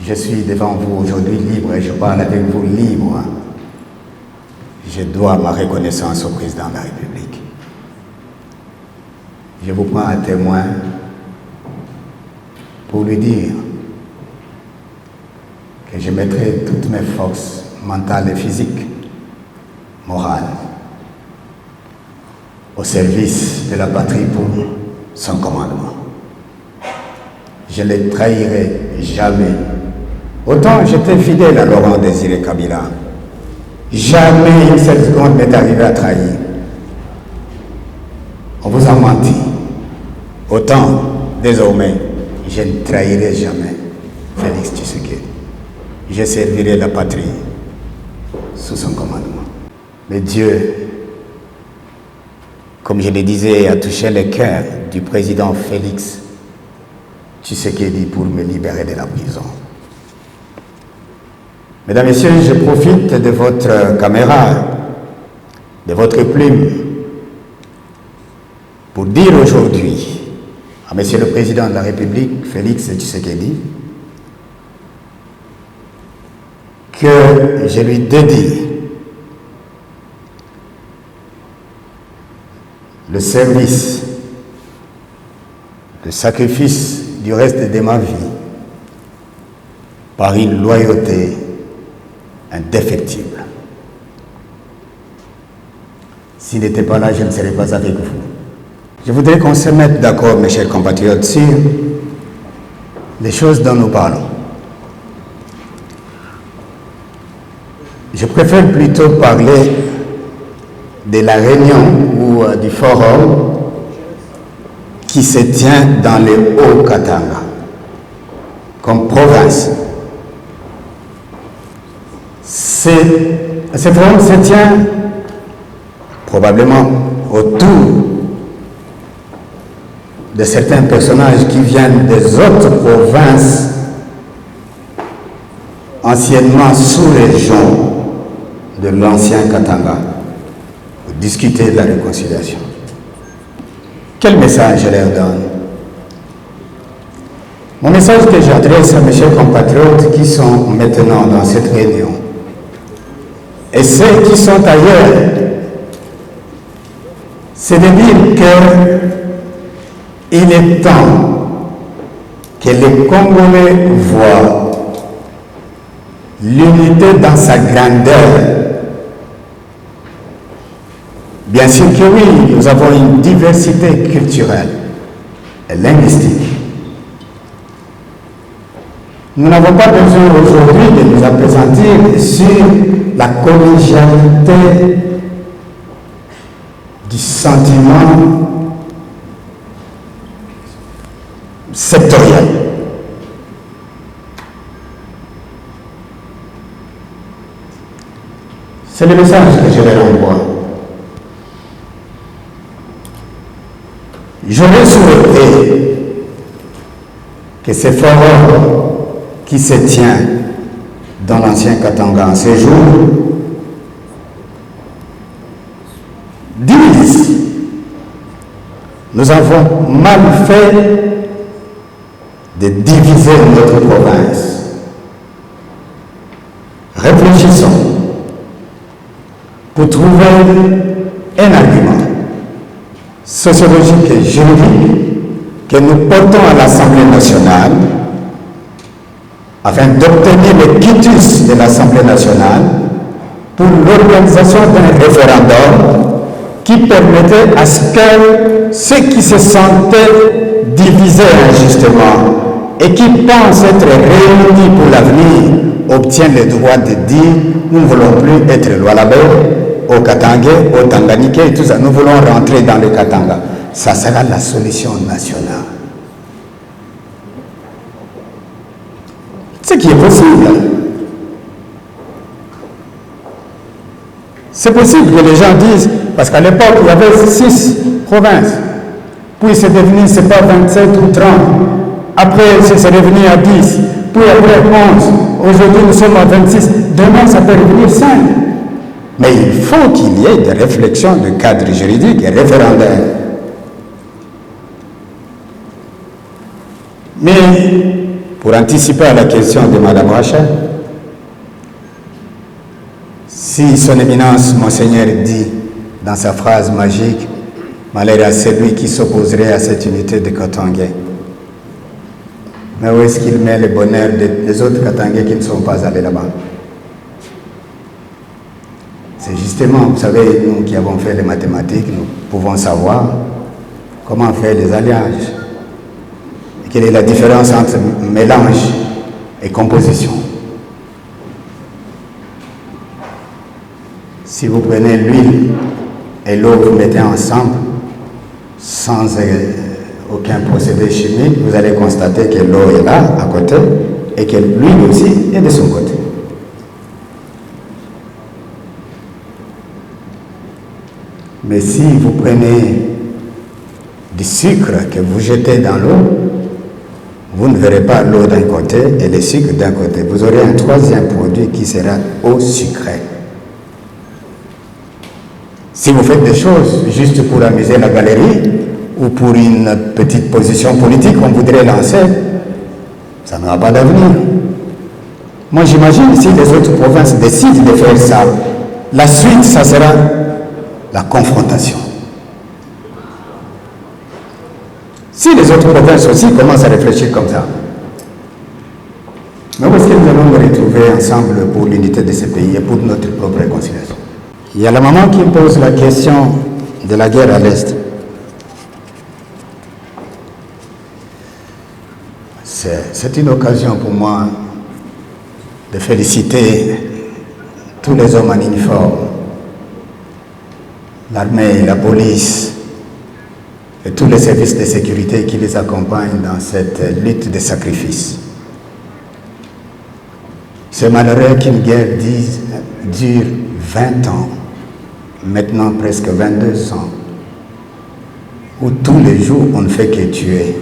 Je suis devant vous aujourd'hui libre et je parle avec vous libre. Je dois ma reconnaissance au président de la République. Je vous prends à témoin pour lui dire que je mettrai toutes mes forces mentales et physiques, morales, au service de la patrie pour son commandement. Je ne les trahirai jamais. Autant j'étais fidèle à Laurent Désiré Kabila, jamais une seule seconde m'est arrivé à trahir. On vous a menti. Autant, désormais, je ne trahirai jamais Félix Tshisekedi. Je servirai la patrie sous son commandement. Mais Dieu, comme je le disais, a touché le cœur du président Félix Tshisekedi pour me libérer de la prison. Mesdames, Messieurs, je profite de votre caméra, de votre plume, pour dire aujourd'hui à Monsieur le Président de la République, Félix Tshisekedi, que je lui dédie le service, le sacrifice du reste de ma vie par une loyauté indéfectible. S'il n'était pas là, je ne serais pas avec vous. Je voudrais qu'on se mette d'accord, mes chers compatriotes, sur les choses dont nous parlons. Je préfère plutôt parler de la réunion ou du forum qui se tient dans le Haut-Katanga, comme province. Ce forum se tient probablement autour de certains personnages qui viennent des autres provinces anciennement sous-région de l'ancien Katanga pour discuter de la réconciliation. Quel message je leur donne? Mon message que j'adresse à mes chers compatriotes qui sont maintenant dans cette réunion et ceux qui sont ailleurs, c'est de dire qu'il est temps que les Congolais voient l'unité dans sa grandeur. Bien sûr que oui, nous avons une diversité culturelle et linguistique. Nous n'avons pas besoin aujourd'hui de nous appesantir sur la collégialité du sentiment sectoriel. C'est le message que je leur envoie. J'aurais souhaité que ce forum qui se tient dans l'ancien Katanga en ce jour dise: nous avons mal fait de diviser notre province. Réfléchissons pour trouver un argument sociologique et juridique que nous portons à l'Assemblée nationale afin d'obtenir le quitus de l'Assemblée nationale pour l'organisation d'un référendum qui permettait à ce que ceux qui se sentaient divisés injustement et qui pensent être réunis pour l'avenir obtiennent le droit de dire: nous ne voulons plus être Lualaba, au Katanga, au Tanganyika et tout ça, nous voulons rentrer dans le Katanga. Ça sera la solution nationale. Ce qui est possible. C'est possible que les gens disent, parce qu'à l'époque, il y avait 6 provinces, puis c'est devenu, c'est pas 27 ou 30, après c'est revenu à 10, puis après 11, aujourd'hui nous sommes à 26, demain ça peut revenir 5. Mais il faut qu'il y ait des réflexions de cadre juridique et référendaire. Mais pour anticiper à la question de Mme Rachel, si son éminence, Monseigneur, dit dans sa phrase magique, malheur à celui qui s'opposerait à cette unité de Katangais. Mais où est-ce qu'il met le bonheur des autres Katangais qui ne sont pas allés là-bas? C'est justement, vous savez, nous qui avons fait les mathématiques, nous pouvons savoir comment faire les alliages. Quelle est la différence entre mélange et composition? Si vous prenez l'huile et l'eau, vous mettez ensemble, sans aucun procédé chimique, vous allez constater que l'eau est là, à côté, et que l'huile aussi est de son côté. Mais si vous prenez du sucre que vous jetez dans l'eau, vous ne verrez pas l'eau d'un côté et le sucre d'un côté. Vous aurez un troisième produit qui sera eau sucrée. Si vous faites des choses juste pour amuser la galerie ou pour une petite position politique qu'on voudrait lancer, ça n'aura pas d'avenir. Moi, j'imagine si les autres provinces décident de faire ça, la suite, ça sera la confrontation. Si les autres provinces aussi commencent à réfléchir comme ça, mais où est-ce que nous allons nous retrouver ensemble pour l'unité de ce pays et pour notre propre réconciliation? Il y a la maman qui me pose la question de la guerre à l'Est. C'est une occasion pour moi de féliciter tous les hommes en uniforme, l'armée, la police et tous les services de sécurité qui les accompagnent dans cette lutte de sacrifice. C'est malheureux qu'une guerre dure 20 ans, maintenant presque 22 ans, où tous les jours on ne fait que tuer.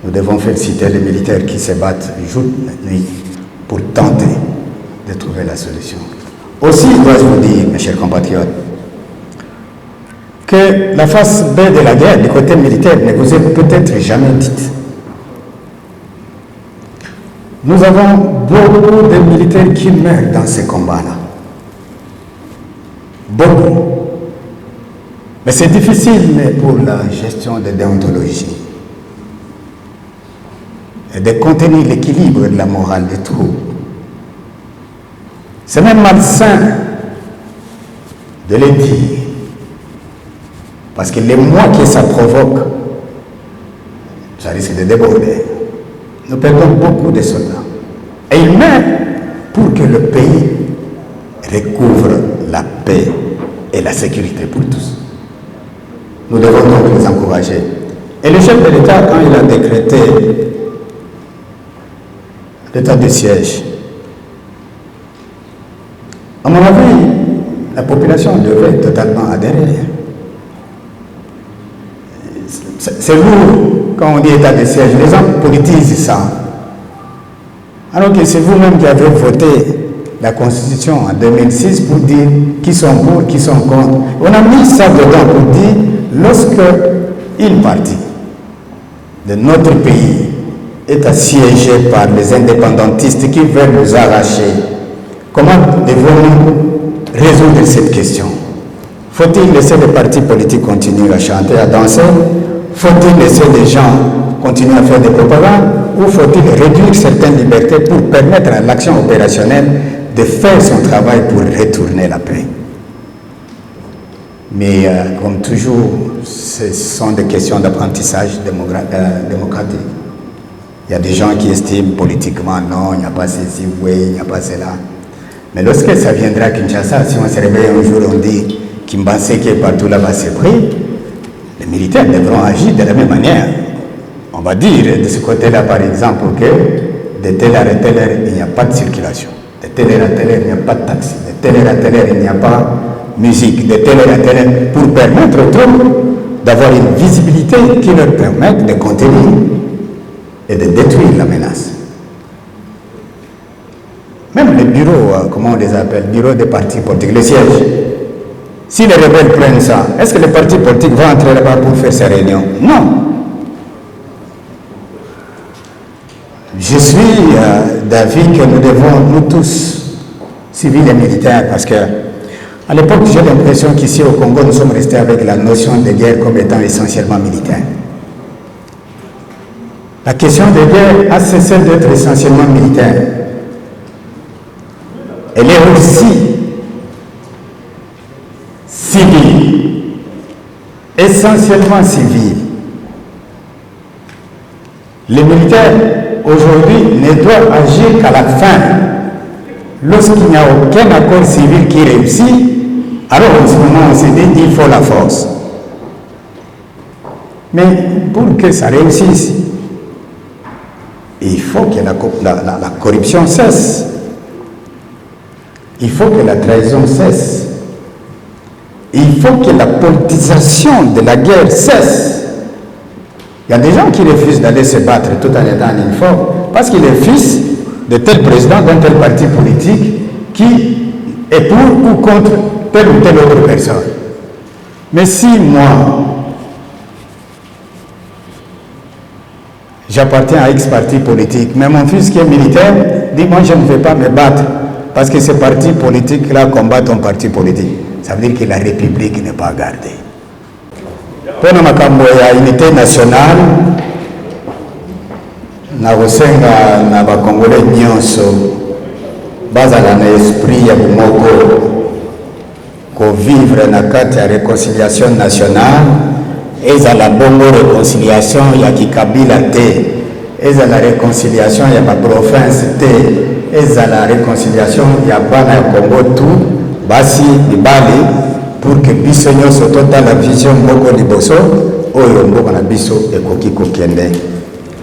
Nous devons féliciter les militaires qui se battent jour et nuit pour tenter de trouver la solution. Aussi, dois-je vous dire, mes chers compatriotes, que la face B de la guerre, du côté militaire, ne vous est peut-être jamais dite. Nous avons beaucoup de militaires qui meurent dans ces combats-là. Beaucoup. Mais c'est difficile pour la gestion de déontologie et de contenir l'équilibre de la morale des troupes. C'est même malsain de le dire, parce que les mois que ça provoque, ça risque de déborder. Nous perdons beaucoup de soldats. Et ils meurent pour que le pays recouvre la paix et la sécurité pour tous. Nous devons donc les encourager. Et le chef de l'État, quand il a décrété l'état de siège, à mon avis, la population devrait totalement adhérer. C'est lourd quand on dit état de siège. Les gens politisent ça. Alors que c'est vous-même qui avez voté la Constitution en 2006 pour dire qui sont pour, qui sont contre. On a mis ça dedans pour dire lorsque une partie de notre pays est assiégée par les indépendantistes qui veulent nous arracher, comment devons-nous résoudre cette question? Faut-il laisser les partis politiques continuer à chanter, à danser? Faut-il laisser les gens continuer à faire des propagandes? Ou faut-il réduire certaines libertés pour permettre à l'action opérationnelle de faire son travail pour retourner la paix? Mais comme toujours, ce sont des questions d'apprentissage démocratique. Il y a des gens qui estiment politiquement, non, il n'y a pas ceci, oui, il n'y a pas cela. Mais lorsque ça viendra à Kinshasa, si on se réveille un jour, on dit Kimbanse qui est partout là-bas c'est pris, les militaires devront agir de la même manière. On va dire de ce côté-là, par exemple, que de telle heure à telle heure, il n'y a pas de circulation. De telle heure à telle heure, il n'y a pas de taxi. De telle heure à telle heure, il n'y a pas de musique. De telle heure à telle heure, pour permettre aux troupes d'avoir une visibilité qui leur permette de contenir et de détruire la menace. Même les bureaux, comment on les appelle, bureaux des partis politiques, les sièges. Si les rebelles prennent ça, est-ce que les partis politiques vont entrer là-bas pour faire ces réunions? Non. Je suis d'avis que nous devons, nous tous, civils et militaires, parce que à l'époque, j'ai l'impression qu'ici au Congo, nous sommes restés avec la notion de guerre comme étant essentiellement militaire. La question de guerre a cessé d'être essentiellement militaire. Elle est aussi civile, essentiellement civile. Les militaires, aujourd'hui, ne doivent agir qu'à la fin. Lorsqu'il n'y a aucun accord civil qui réussit, alors en ce moment, on se dit qu'il faut la force. Mais pour que ça réussisse, il faut que la corruption cesse. Il faut que la trahison cesse. Il faut que la politisation de la guerre cesse. Il y a des gens qui refusent d'aller se battre tout en étant en uniforme parce qu'il est fils de tel président d'un tel parti politique qui est pour ou contre telle ou telle autre personne. Mais si moi, j'appartiens à X parti politique, mais mon fils qui est militaire dit moi je ne vais pas me battre parce que ce parti politique-là combat ton parti politique. Ça veut dire que la République n'est pas gardée. Pour la unité nationale, na kosenga na bakongole nyonso bazala na esprit ya bomoko ko vivre na kati ya réconciliation nationale ezala bongo réconciliation ya kikabila te ezala réconciliation ya baprovince te ezala réconciliation ya bana ya Congo tout basi libali pour que biso nyonso totala vision moko liboso oyo mboka na biso ekoki kokende